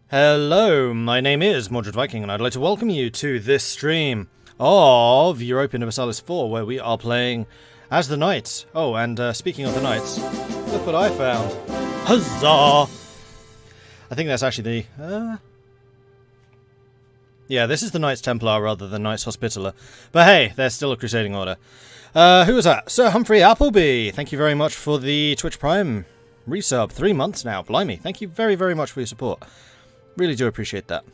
Hello, my name is Mordred Viking, and I'd like to welcome you to this stream of Europa Universalis 4, where we are playing as the Knights. Oh, and speaking of the Knights, look what I found. Huzzah! I think that's actually the... Yeah, this is the Knights Templar rather than Knights Hospitaller. But hey, they're still a crusading order. Who was that? Sir Humphrey Appleby! Thank you very much for the Twitch Prime resub. 3 months now, blimey. Thank you very, very much for your support. Really do appreciate that.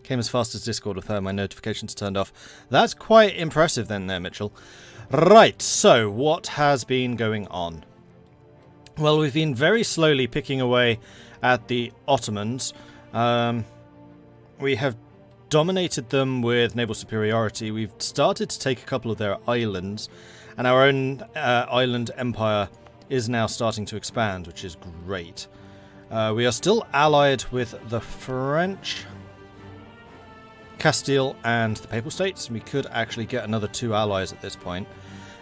Came as fast as Discord with my notifications turned off. That's quite impressive then there, Mitchell. Right, so what has been going on? Well, we've been very slowly picking away at the Ottomans. We have dominated them with naval superiority. We've started to take a couple of their islands, and our own island empire is now starting to expand, which is great. We are still allied with the French, Castile, and the Papal States. We could actually get another 2 allies at this point.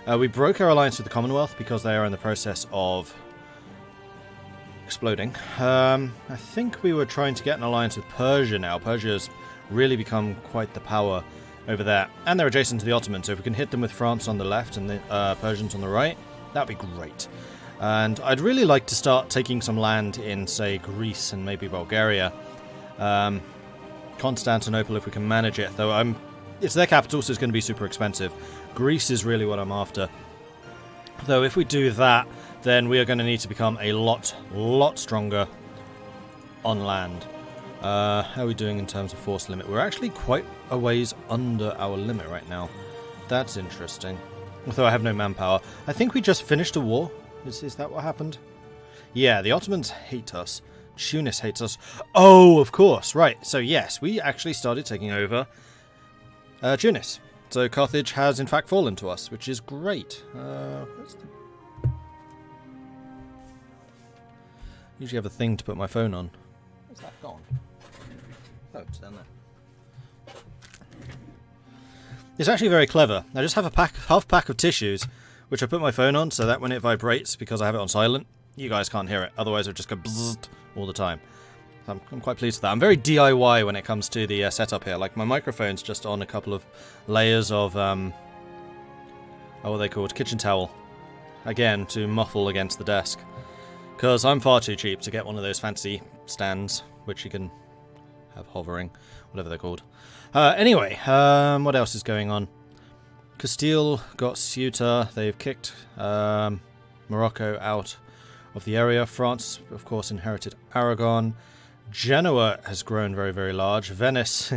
We broke our alliance with the Commonwealth because they are in the process of exploding. I think we were trying to get an alliance with Persia now. Persia's really become quite the power over there. And they're adjacent to the Ottomans, so if we can hit them with France on the left and the Persians on the right, that'd be great. And I'd really like to start taking some land in, say, Greece and maybe Bulgaria. Constantinople, if we can manage it, though it's their capital, so it's going to be super expensive. Greece is really what I'm after. Though if we do that, then we are going to need to become a lot stronger on land. How are we doing in terms of force limit? We're actually quite a ways under our limit right now. That's interesting. Although I have no manpower. I think we just finished a war. Is that what happened? Yeah, the Ottomans hate us. Tunis hates us. Oh, of course. Right. So, yes, we actually started taking over Tunis. So, Carthage has, in fact, fallen to us, which is great. Usually have a thing to put my phone on. Where's that gone? Oh, it's down there. It's actually very clever. I just have a half pack of tissues, which I put my phone on, so that when it vibrates, because I have it on silent, you guys can't hear it. Otherwise, it would just go bzzzt all the time. I'm quite pleased with that. I'm very DIY when it comes to the setup here. Like, my microphone's just on a couple of layers of, what are they called? Kitchen towel. Again, to muffle against the desk. Because I'm far too cheap to get one of those fancy stands, which you can have hovering, whatever they're called. Anyway, what else is going on? Castile got Ceuta. They've kicked Morocco out of the area. France, of course, inherited Aragon. Genoa has grown very, very large. Venice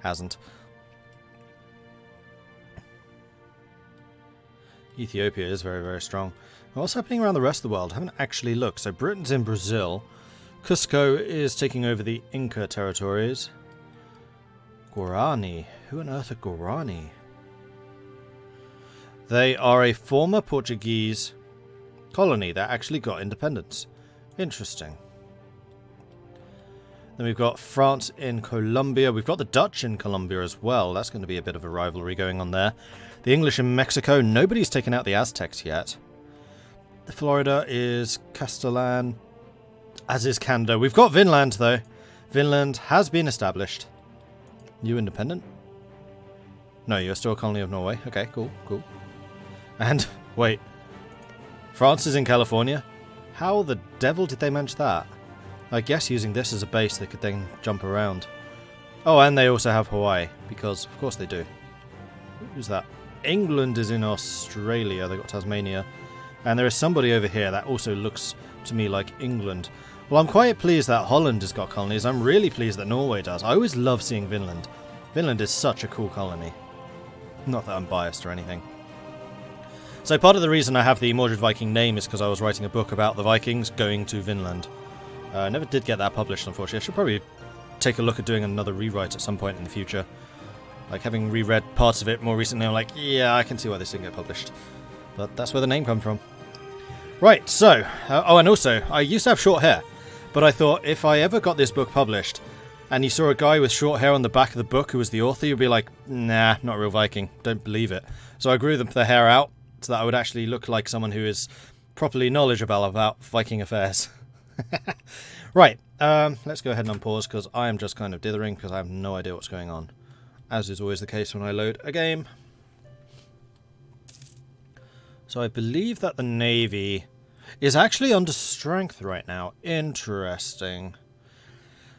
hasn't. Ethiopia is very, very strong. What's happening around the rest of the world? I haven't actually looked. So Britain's in Brazil. Cusco is taking over the Inca territories. Guarani. Who on earth are Guarani? They are a former Portuguese colony that actually got independence. Interesting. Then we've got France in Colombia. We've got the Dutch in Colombia as well. That's going to be a bit of a rivalry going on there. The English in Mexico. Nobody's taken out the Aztecs yet. The Florida is Castellan, as is Canada. We've got Vinland, though. Vinland has been established. You independent? No, you're still a colony of Norway. Okay, cool. And, wait, France is in California? How the devil did they manage that? I guess using this as a base they could then jump around. Oh, and they also have Hawaii, because of course they do. Who's that? England is in Australia, they got Tasmania. And there is somebody over here that also looks to me like England. Well, I'm quite pleased that Holland has got colonies. I'm really pleased that Norway does. I always love seeing Vinland. Vinland is such a cool colony. Not that I'm biased or anything. So part of the reason I have the Mordred Viking name is because I was writing a book about the Vikings going to Vinland. I never did get that published, unfortunately. I should probably take a look at doing another rewrite at some point in the future. Like, having reread parts of it more recently, I'm like, yeah, I can see why this didn't get published. But that's where the name comes from. Right, so... oh, and also, I used to have short hair. But I thought, if I ever got this book published, and you saw a guy with short hair on the back of the book who was the author, you'd be like, nah, not a real Viking. Don't believe it. So I grew the hair out, so that I would actually look like someone who is properly knowledgeable about Viking affairs. Right, let's go ahead and unpause because I am just kind of dithering because I have no idea what's going on. As is always the case when I load a game. So I believe that the Navy is actually under strength right now. Interesting.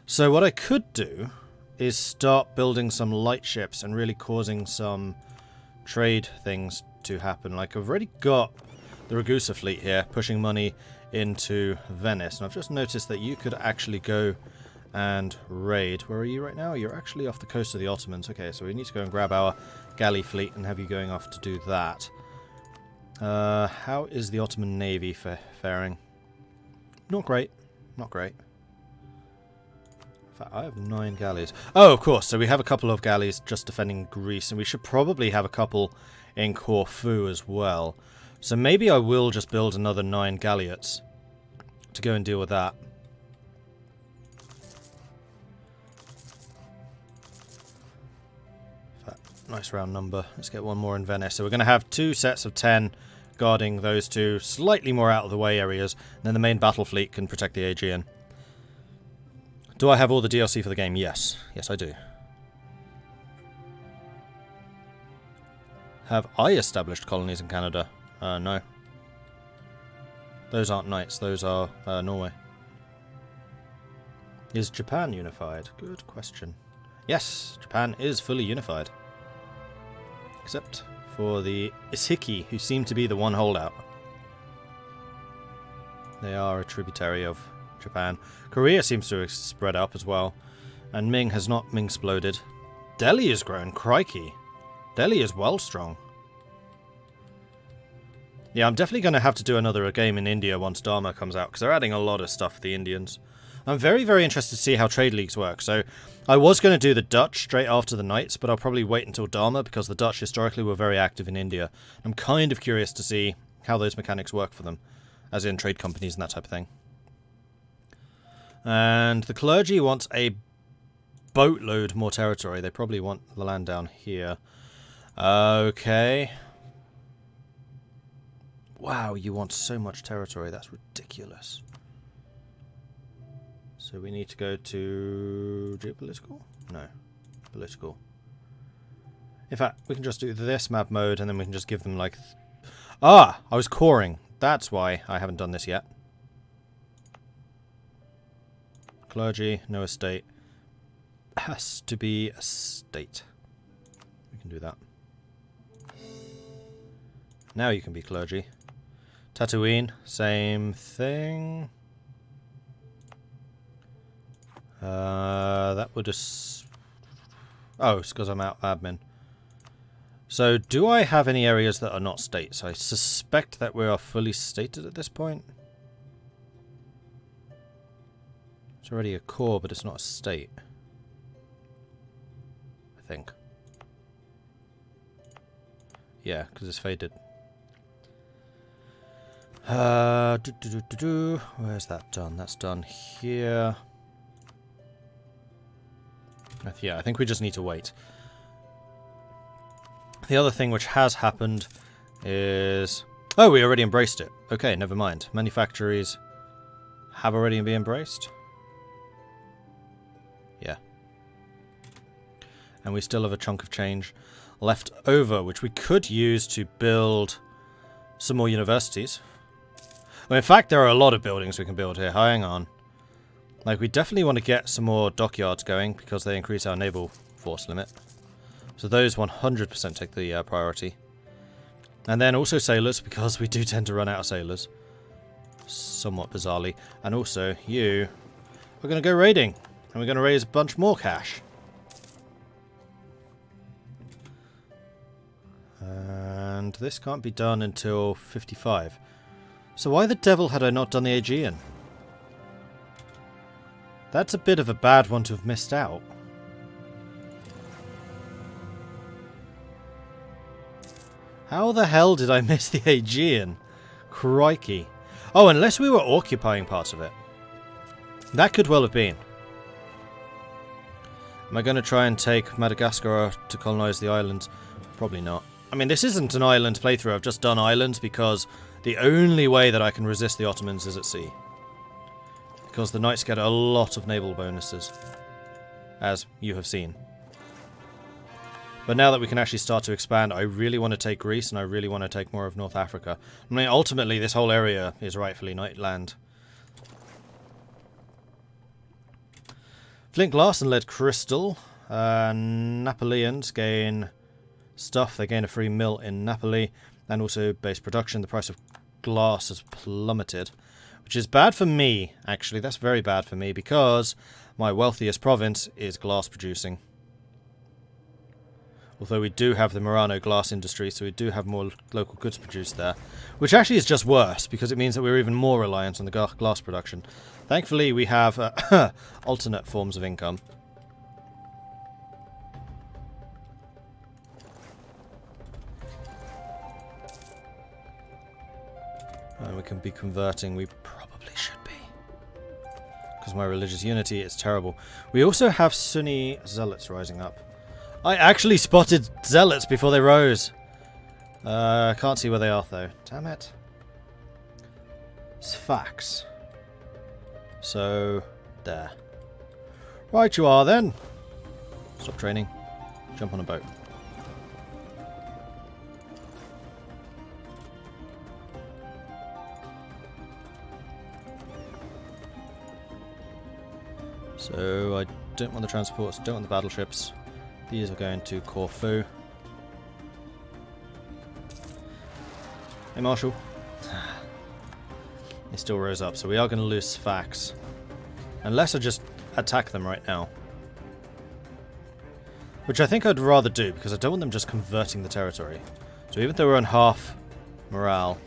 So what I could do is start building some light ships and really causing some trade things to happen. Like I've already got the Ragusa fleet here pushing money into Venice. And I've just noticed that you could actually go and raid. Where are you right now? You're actually off the coast of the Ottomans. Okay, so we need to go and grab our galley fleet and have you going off to do that. How is the Ottoman Navy faring? Not great. Not great. In fact, I have 9 galleys. Oh, of course. So we have a couple of galleys just defending Greece, and we should probably have a couple in Corfu as well. So maybe I will just build another 9 galleots to go and deal with that. Nice round number. Let's get one more in Venice. So we're going to have 2 sets of 10 guarding those 2 slightly more out of the way areas. And then the main battle fleet can protect the Aegean. Do I have all the DLC for the game? Yes. Yes, I do. Have I established colonies in Canada? No. Those aren't knights. Those are Norway. Is Japan unified? Good question. Yes, Japan is fully unified. Except for the Ishiki, who seem to be the one holdout. They are a tributary of Japan. Korea seems to have spread up as well. And Ming has not Ming-sploded. Delhi has grown, crikey. Delhi is well strong. Yeah, I'm definitely going to have to do another game in India once Dharma comes out, because they're adding a lot of stuff for the Indians. I'm very, very interested to see how trade leagues work. So I was going to do the Dutch straight after the Knights, but I'll probably wait until Dharma, because the Dutch historically were very active in India. I'm kind of curious to see how those mechanics work for them, as in trade companies and that type of thing. And the clergy wants a boatload more territory. They probably want the land down here. Okay. Wow, you want so much territory. That's ridiculous. So we need to go to geopolitical? No. Political. In fact, we can just do this map mode and then we can just give them like... Ah! I was coring. That's why I haven't done this yet. Clergy, no estate. Has to be a state. We can do that. Now you can be clergy. Tatooine, same thing. That would just... Oh, it's because I'm out of admin. So, do I have any areas that are not states? I suspect that we are fully stated at this point. It's already a core, but it's not a state. I think. Yeah, because it's faded. Where's that done? That's done here. Yeah, I think we just need to wait. The other thing which has happened is... Oh, we already embraced it. Okay, never mind. Manufactories have already been embraced. Yeah. And we still have a chunk of change left over, which we could use to build some more universities. Well, in fact, there are a lot of buildings we can build here. Hang on. Like, we definitely want to get some more dockyards going because they increase our naval force limit. So those 100% take the priority. And then also sailors, because we do tend to run out of sailors. Somewhat bizarrely. And also, you are going to go raiding. And we're going to raise a bunch more cash. And this can't be done until 55. So why the devil had I not done the Aegean? That's a bit of a bad one to have missed out. How the hell did I miss the Aegean? Crikey. Oh, unless we were occupying parts of it. That could well have been. Am I going to try and take Madagascar to colonize the islands? Probably not. I mean, this isn't an island playthrough. I've just done islands because the only way that I can resist the Ottomans is at sea. because the knights get a lot of naval bonuses, as you have seen. But now that we can actually start to expand, I really want to take Greece and I really want to take more of North Africa. I mean, ultimately, this whole area is rightfully knight land. Flint glass and lead crystal. Napoleons gain stuff. They gain a free mill in Napoli. And also base production. The price of glass has plummeted. Which is bad for me, actually. That's very bad for me because my wealthiest province is glass producing. Although we do have the Murano glass industry, so we do have more local goods produced there. Which actually is just worse, because it means that we're even more reliant on the glass production. Thankfully, we have alternate forms of income. And we can be converting. We probably should be. Because my religious unity is terrible. We also have Sunni zealots rising up. I actually spotted zealots before they rose. I can't see where they are, though. Damn it. Sfax. So, there. Right you are, then. Stop training. Jump on a boat. So, I don't want the transports, don't want the battleships. These are going to Corfu. Hey, Marshal. He still rose up, so we are going to lose Sfax. Unless I just attack them right now. Which I think I'd rather do, because I don't want them just converting the territory. So even though we're on half morale,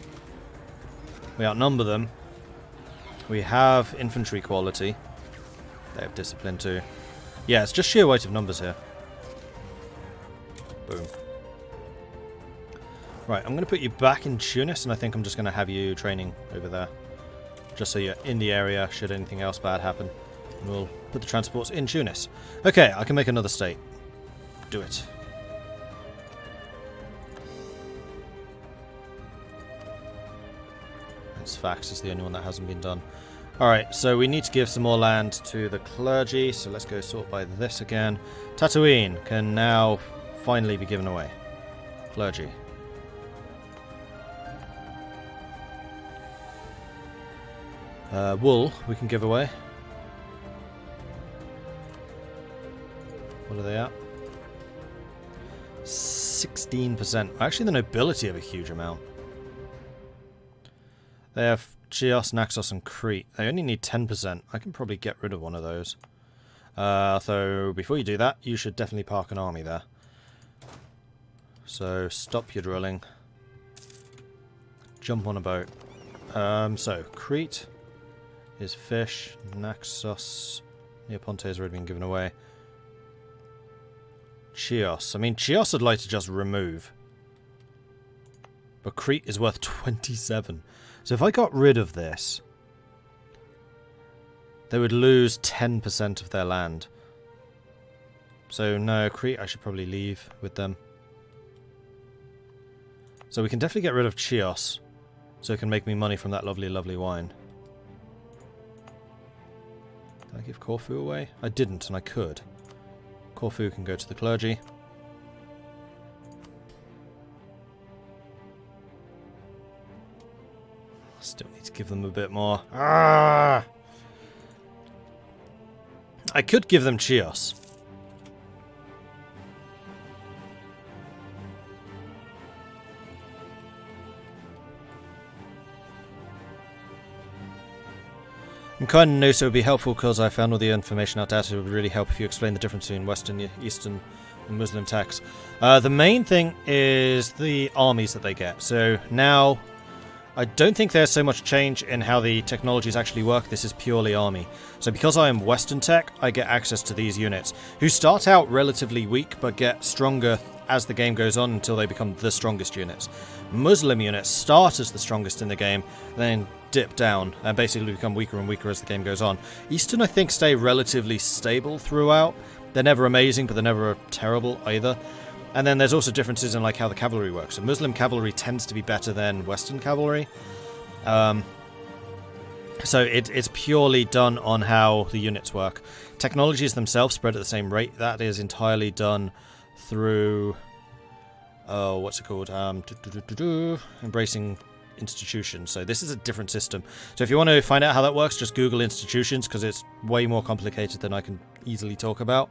we outnumber them. We have infantry quality. They have discipline too. Yeah, it's just sheer weight of numbers here. Boom. Right, I'm going to put you back in Tunis, and I think I'm just going to have you training over there. Just so you're in the area, should anything else bad happen. And we'll put the transports in Tunis. Okay, I can make another state. Do it. And Sfax is the only one that hasn't been done. Alright, so we need to give some more land to the clergy, so let's go sort by this again. Tatooine can now finally be given away. Clergy. Wool we can give away. What are they at? 16%. Actually, the nobility have a huge amount. They have Chios, Naxos, and Crete. They only need 10%. I can probably get rid of one of those. So, before you do that, you should definitely park an army there. So, stop your drilling. Jump on a boat. So, Crete is fish. Naxos. Neoponte has already been given away. Chios. I mean, Chios I'd like to just remove. But Crete is worth 27. So if I got rid of this, they would lose 10% of their land. So no, Crete I should probably leave with them. So we can definitely get rid of Chios, so it can make me money from that lovely, lovely wine. Did I give Corfu away? I didn't, and I could. Corfu can go to the clergy. Still need to give them a bit more. Ah! I could give them Chios. I'm kind of new, so it would be helpful because I found all the information out there, so it would really help if you explain the difference between Western, Eastern, and Muslim tax. The main thing is the armies that they get. So now, I don't think there's so much change in how the technologies actually work. This is purely army. So because I am Western tech, I get access to these units, who start out relatively weak, but get stronger as the game goes on until they become the strongest units. Muslim units start as the strongest in the game, then dip down and basically become weaker and weaker as the game goes on. Eastern, I think, stay relatively stable throughout. They're never amazing, but they're never terrible either. And then there's also differences in like how the cavalry works. So Muslim cavalry tends to be better than Western cavalry. So it's purely done on how the units work. Technologies themselves spread at the same rate. That is entirely done through... Oh, what's it called? Embracing institutions. So this is a different system. So if you want to find out how that works, just Google institutions, because it's way more complicated than I can easily talk about.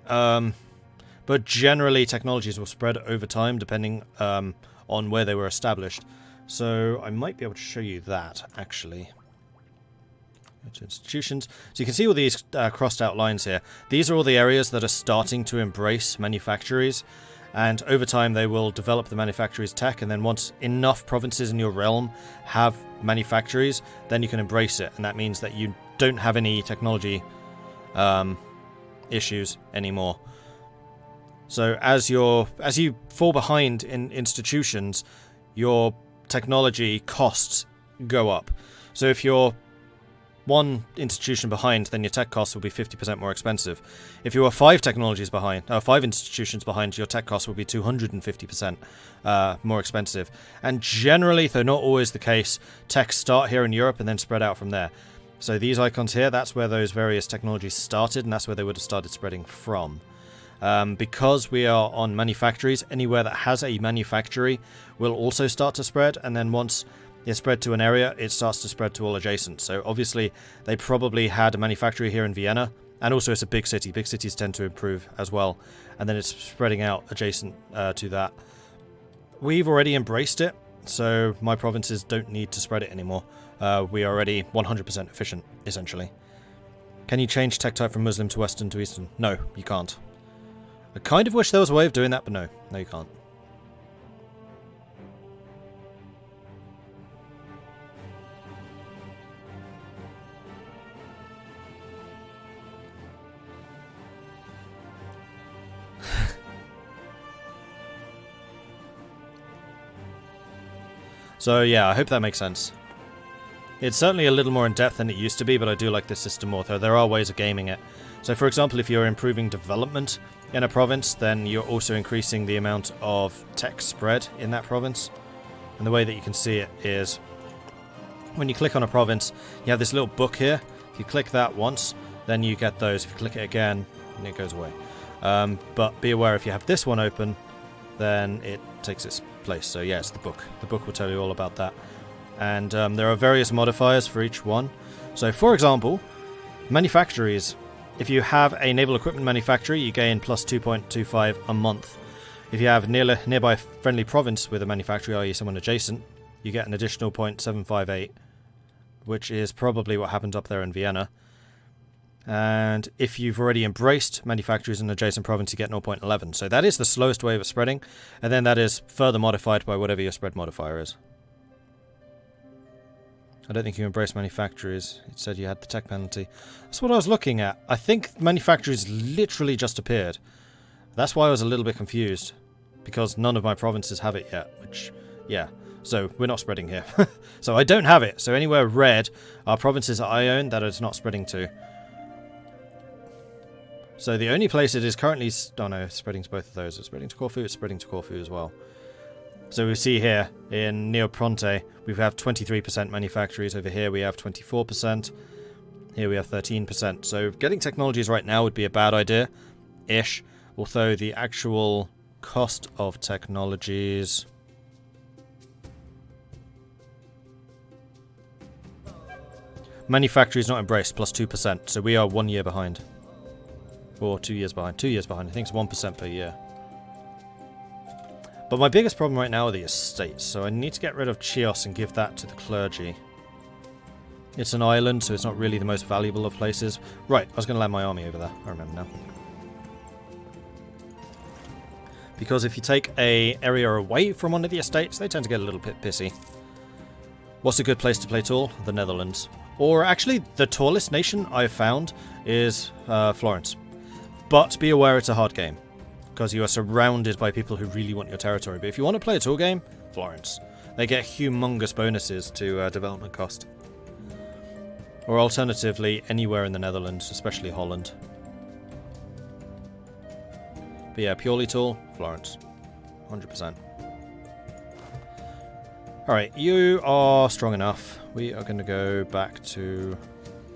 But generally, technologies will spread over time, depending on where they were established. So I might be able to show you that, actually. Go to institutions. So you can see all these crossed out lines here. These are all the areas that are starting to embrace manufactories. And over time, they will develop the manufactories tech. And then once enough provinces in your realm have manufactories, then you can embrace it. And that means that you don't have any technology issues anymore. So as you fall behind in institutions, your technology costs go up. So if you're one institution behind, then your tech costs will be 50% more expensive. If you are 5 institutions behind, your tech costs will be 250% more expensive. And generally, though not always the case, techs start here in Europe and then spread out from there. So these icons here, that's where those various technologies started, and that's where they would have started spreading from. Because we are on manufactories, anywhere that has a manufactory will also start to spread, and then once it's spread to an area, it starts to spread to all adjacent. So obviously, they probably had a manufactory here in Vienna, and also it's a big city. Big cities tend to improve as well, and then it's spreading out adjacent to that. We've already embraced it, so my provinces don't need to spread it anymore. We are already 100% efficient, essentially. Can you change tech type from Muslim to Western to Eastern? No, you can't. I kind of wish there was a way of doing that, but no. No, you can't. So yeah, I hope that makes sense. It's certainly a little more in depth than it used to be, but I do like this system more, though there are ways of gaming it. So for example, if you're improving development in a province, then you're also increasing the amount of tech spread in that province. And the way that you can see it is, when you click on a province, you have this little book here. If you click that once, then you get those. If you click it again, then it goes away. But be aware, if you have this one open, then it takes its place. So yeah, it's the book. The book will tell you all about that. And there are various modifiers for each one. So for example, manufactories. If you have a naval equipment manufactory, you gain plus 2.25 a month. If you have nearby friendly province with a manufactory, i.e. someone adjacent, you get an additional 0.758, which is probably what happened up there in Vienna. And if you've already embraced manufactories in an adjacent province, you get 0.11. So that is the slowest way of spreading, and then that is further modified by whatever your spread modifier is. I don't think you embrace manufacturers. It said you had the tech penalty. That's what I was looking at. I think manufacturers literally just appeared. That's why I was a little bit confused. Because none of my provinces have it yet. Which, yeah. So, we're not spreading here. So, I don't have it. So, anywhere red are provinces that I own that it's not spreading to. So, the only place it is currently... Oh no, it's spreading to both of those. It's spreading to Corfu. It's spreading to Corfu as well. So we see here in Neopronte, we have 23% manufactories. Over here we have 24%. Here we have 13%. So getting technologies right now would be a bad idea-ish. Although the actual cost of technologies... Manufactories not embraced, plus 2%. So we are 1 year behind. Or 2 years behind. 2 years behind. I think it's 1% per year. But my biggest problem right now are the estates, so I need to get rid of Chios and give that to the clergy. It's an island, so it's not really the most valuable of places. Right, I was going to land my army over there. I remember now. Because if you take an area away from one of the estates, they tend to get a little bit pissy. What's a good place to play tall? The Netherlands. Or actually, the tallest nation I've found is Florence. But be aware it's a hard game. Because you are surrounded by people who really want your territory. But if you want to play a tall game, Florence. They get humongous bonuses to development cost. Or alternatively, anywhere in the Netherlands, especially Holland. But yeah, purely tall, Florence. 100%. Alright, you are strong enough. We are going to go back to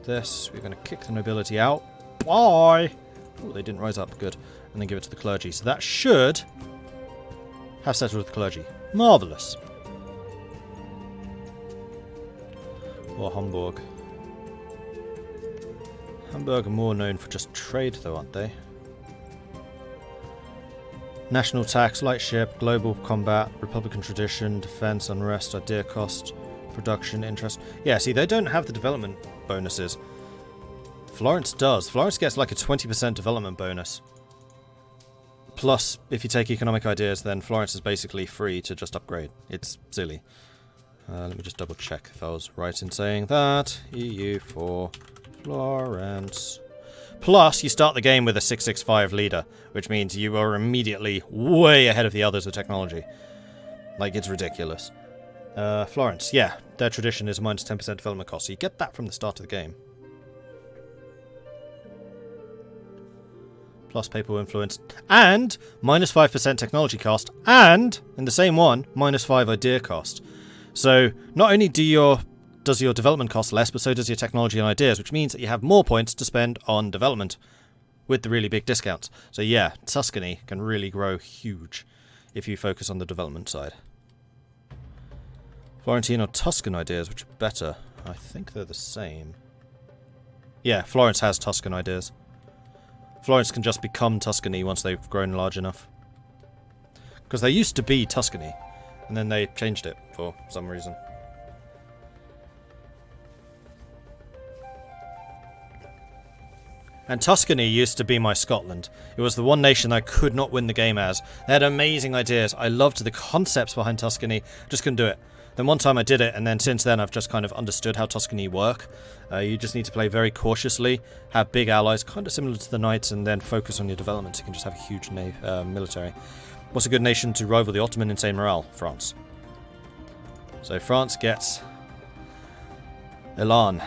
this. We're going to kick the nobility out. Bye! Oh, they didn't rise up. Good. And then give it to the clergy. So that should have settled with the clergy. Marvellous. Or Hamburg. Hamburg are more known for just trade, though, aren't they? National tax, light ship, global combat, republican tradition, defense, unrest, idea cost, production, interest. Yeah, see, they don't have the development bonuses. Florence does. Florence gets like a 20% development bonus. Plus, if you take economic ideas, then Florence is basically free to just upgrade. It's silly. Let me just double check if I was right in saying that. EU for Florence. Plus, you start the game with a 665 leader, which means you are immediately way ahead of the others with technology. Like, it's ridiculous. Florence, yeah, their tradition is a minus 10% development cost, so you get that from the start of the game. Plus papal influence, and minus 5% technology cost, and, in the same one, minus 5 idea cost. So, not only does your development cost less, but so does your technology and ideas, which means that you have more points to spend on development with the really big discounts. So yeah, Tuscany can really grow huge if you focus on the development side. Florentine or Tuscan ideas, which are better? I think they're the same. Yeah, Florence has Tuscan ideas. Florence can just become Tuscany once they've grown large enough. Because they used to be Tuscany, and then they changed it for some reason. And Tuscany used to be my Scotland. It was the one nation I could not win the game as. They had amazing ideas. I loved the concepts behind Tuscany. Just couldn't do it. Then one time I did it, and then since then I've just kind of understood how Tuscany work. You just need to play very cautiously, have big allies, kind of similar to the Knights, and then focus on your development. You can just have a huge military. What's a good nation to rival the Ottoman insane morale? France. So France gets Elan.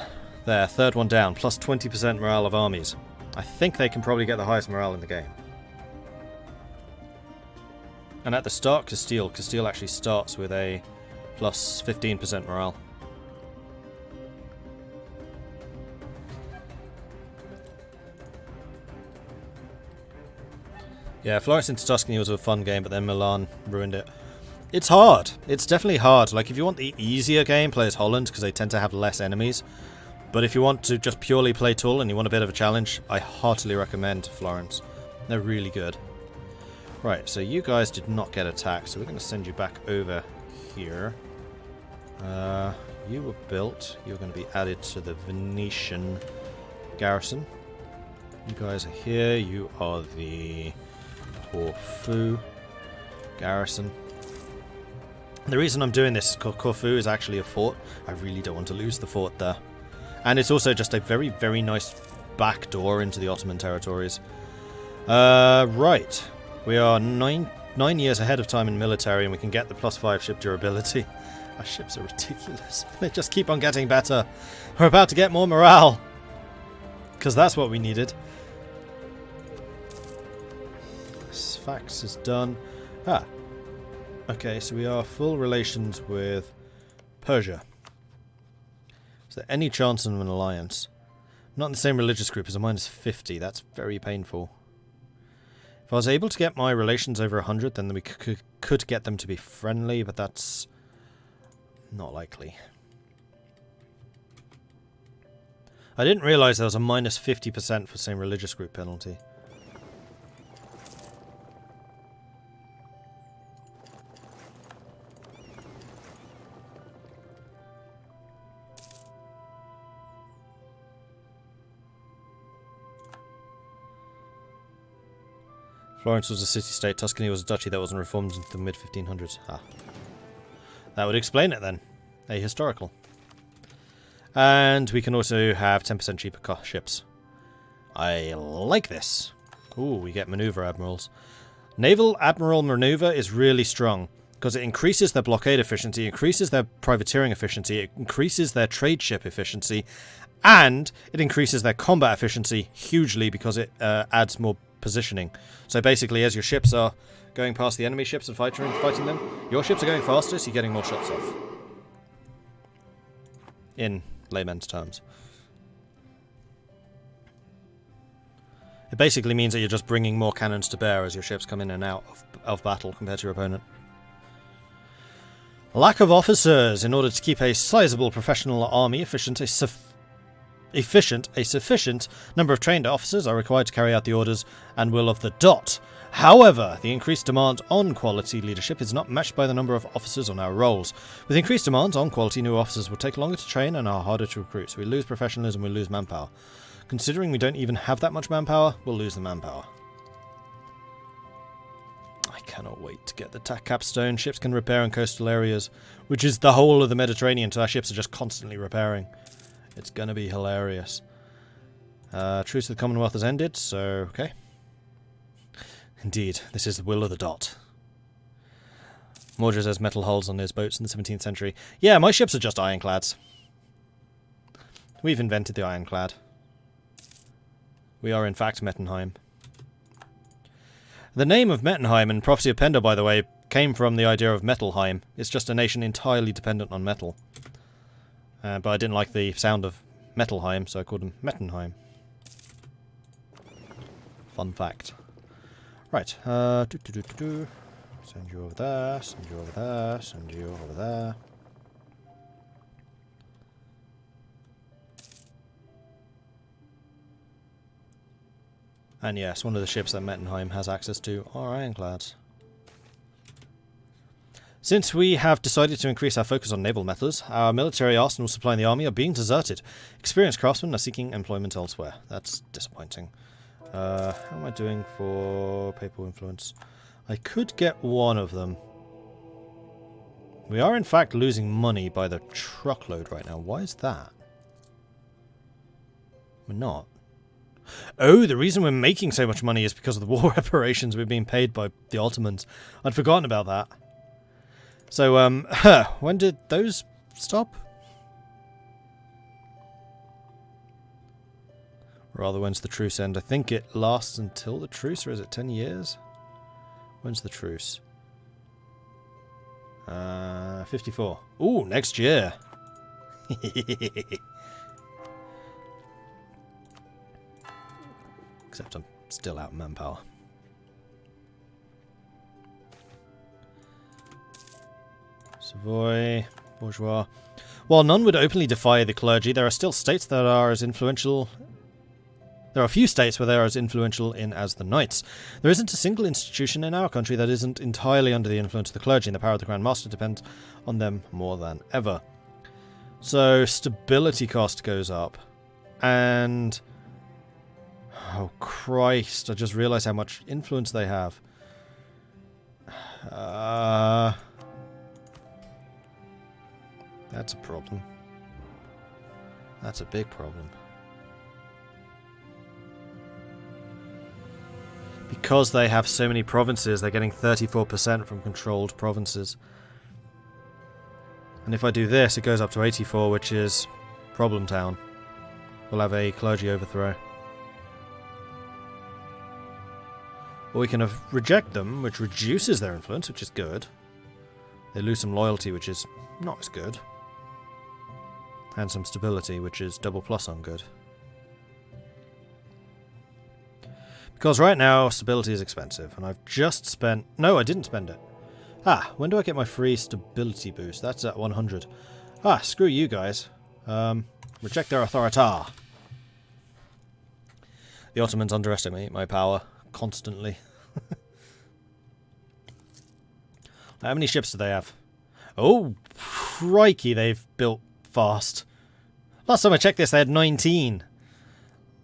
There, third one down, plus 20% morale of armies. I think they can probably get the highest morale in the game. And at the start, Castile. Castile actually starts with a plus 15% morale. Yeah, Florence into Tuscany was a fun game, but then Milan ruined it. It's hard. It's definitely hard. Like, if you want the easier game, play as Holland, because they tend to have less enemies. But if you want to just purely play Tool and you want a bit of a challenge, I heartily recommend Florence. They're really good. Right, so you guys did not get attacked, so we're going to send you back over here. You were built. You're going to be added to the Venetian garrison. You guys are here. You are the Corfu garrison. The reason I'm doing this is Corfu is actually a fort. I really don't want to lose the fort there. And it's also just a very, very nice back door into the Ottoman territories. Right. We are nine years ahead of time in military, and we can get the +5 ship durability. Our ships are ridiculous. They just keep on getting better. We're about to get more morale. Because that's what we needed. Sfax is done. Ah. Okay, so we are full relations with Persia. Is there any chance of an alliance? Not in the same religious group as a -50. That's very painful. If I was able to get my relations over 100, then we could get them to be friendly, but that's not likely. I didn't realise there was a -50% for same religious group penalty. Florence was a city-state, Tuscany was a duchy that wasn't reformed into the mid-1500s. Ah. That would explain it then. Ahistorical. And we can also have 10% cheaper ships. I like this. Ooh, we get maneuver admirals. Naval admiral maneuver is really strong, because it increases their blockade efficiency, increases their privateering efficiency, it increases their trade ship efficiency, and it increases their combat efficiency hugely because it adds more positioning. So basically, as your ships are going past the enemy ships and fighting them, your ships are going faster, so you're getting more shots off. in layman's terms. It basically means that you're just bringing more cannons to bear as your ships come in and out of battle compared to your opponent. Lack of officers. In order to keep a sizable professional army efficient, a sufficient number of trained officers are required to carry out the orders and will of the dot. However, the increased demand on quality leadership is not matched by the number of officers on our rolls. With increased demands on quality, new officers will take longer to train and are harder to recruit, so we lose professionalism, we lose manpower. Considering we don't even have that much manpower, we'll lose the manpower. I cannot wait to get the TAC capstone. Ships can repair in coastal areas, which is the whole of the Mediterranean, so our ships are just constantly repairing. It's gonna be hilarious. Truce with the Commonwealth has ended, so okay. Indeed, this is the will of the dot. Mordred has metal hulls on his boats in the 17th century. Yeah, my ships are just ironclads. We've invented the ironclad. We are in fact Mettenheim. The name of Mettenheim and Prophecy of Penda, by the way, came from the idea of Metalheim. It's just a nation entirely dependent on metal. But I didn't like the sound of Metalheim, so I called him Mettenheim. Fun fact. Right. Send you over there, send you over there, send you over there. And yes, one of the ships that Mettenheim has access to are ironclads. Since we have decided to increase our focus on naval methods, our military arsenals supplying the army are being deserted. Experienced craftsmen are seeking employment elsewhere. That's disappointing. How am I doing for papal influence? I could get one of them. We are in fact losing money by the truckload right now. Why is that? We're not. Oh, the reason we're making so much money is because of the war reparations we're being paid by the Ottomans. I'd forgotten about that. So, when did those stop? Rather, when's the truce end? I think it lasts until the truce, or is it 10 years? When's the truce? 54. Ooh, next year. Except I'm still out of manpower. Savoy, bourgeois. While none would openly defy the clergy, there are still states that are as influential. There are a few states where they are as influential in as the knights. There isn't a single institution in our country that isn't entirely under the influence of the clergy, and the power of the Grand Master depends on them more than ever. So stability cost goes up, and oh Christ! I just realised how much influence they have. That's a problem. That's a big problem. Because they have so many provinces, they're getting 34% from controlled provinces. And if I do this, it goes up to 84, which is Problem Town. We'll have a clergy overthrow. Or we can reject them, which reduces their influence, which is good. They lose some loyalty, which is not as good. And some stability, which is double plus on good. Because right now, stability is expensive, and I've just spent... No, I didn't spend it. Ah, when do I get my free stability boost? That's at 100. Ah, screw you guys. Reject their authorita. The Ottomans underestimate my power constantly. How many ships do they have? Oh, crikey, they've built fast. Last time I checked this, they had 19.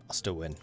I'll still win.